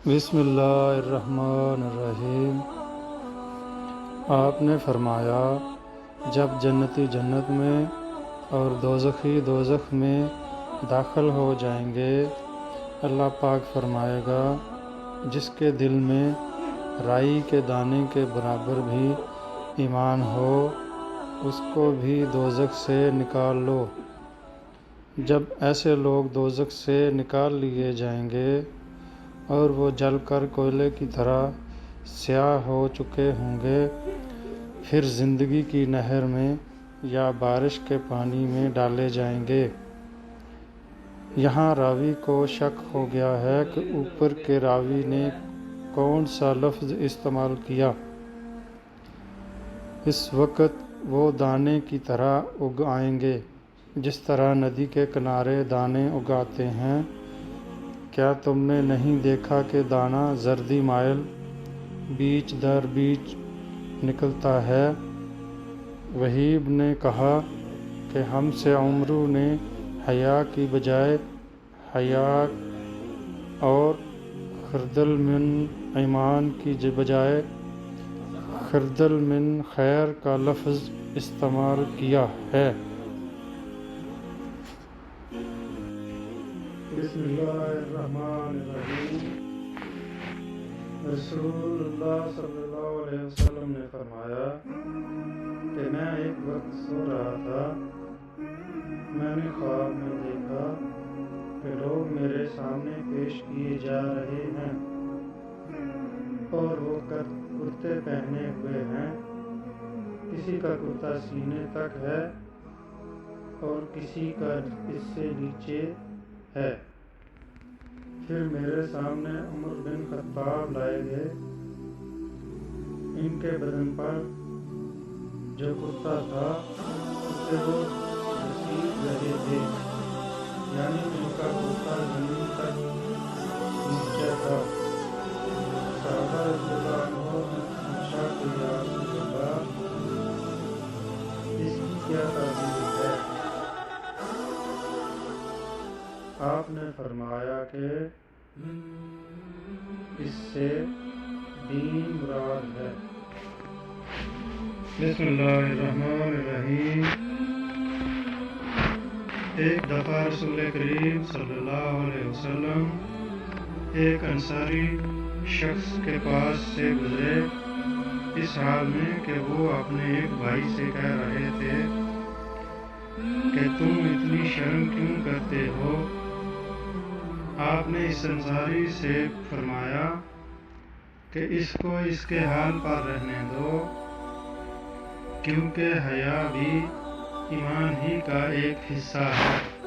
بسم اللہ الرحمن الرحیم۔ آپ نے فرمایا جب جنتی جنت میں اور دوزخی دوزخ میں داخل ہو جائیں گے، اللہ پاک فرمائے گا جس کے دل میں رائی کے دانے کے برابر بھی ایمان ہو اس کو بھی دوزخ سے نکال لو۔ جب ایسے لوگ دوزخ سے نکال لیے جائیں گے اور وہ جل کر کوئلے کی طرح سیاہ ہو چکے ہوں گے، پھر زندگی کی نہر میں یا بارش کے پانی میں ڈالے جائیں گے۔ یہاں راوی کو شک ہو گیا ہے کہ اوپر کے راوی نے کون سا لفظ استعمال کیا۔ اس وقت وہ دانے کی طرح اگ آئیں گے جس طرح ندی کے کنارے دانے اگاتے ہیں۔ کیا تم نے نہیں دیکھا کہ دانہ زردی مائل بیچ در بیچ نکلتا ہے؟ وہیب نے کہا کہ ہم سے عمرو نے حیا کی بجائے حیا اور خردل من ایمان کی بجائے خردل من خیر کا لفظ استعمال کیا ہے۔ بسم اللہ الرحمن الرحیم۔ رسول اللہ صلی اللہ علیہ وسلم نے فرمایا کہ میں ایک وقت سو رہا تھا، میں نے خواب میں دیکھا کہ لوگ میرے سامنے پیش کیے جا رہے ہیں اور وہ کرتے پہنے ہوئے ہیں، کسی کا کرتا سینے تک ہے اور کسی کا اس سے نیچے ہے۔ پھر میرے سامنے عمر بن خطاب لائے گئے، ان کے بدن پر جو کرتا تھا اسے وہ گھسیٹ رہے تھے، یعنی ان کا کرتا زمین تک نیچے تھا۔ صحابہ رضی اللہ عنہ نے پوچھا کہ یا رسول اللہ، اس کی کیا تعبیر ہے؟ آپ نے فرمایا کہ اس سے دین مراد ہے۔ بسم اللہ الرحمن الرحیم۔ ایک دفعہ رسول کریم صلی اللہ علیہ وسلم ایک انصاری شخص کے پاس سے گزرے، اس حال میں کہ وہ اپنے ایک بھائی سے کہہ رہے تھے کہ تم اتنی شرم کیوں کرتے ہو؟ آپ نے اس انصاری سے فرمایا کہ اس کو اس کے حال پر رہنے دو، کیونکہ حیا بھی ایمان ہی کا ایک حصہ ہے۔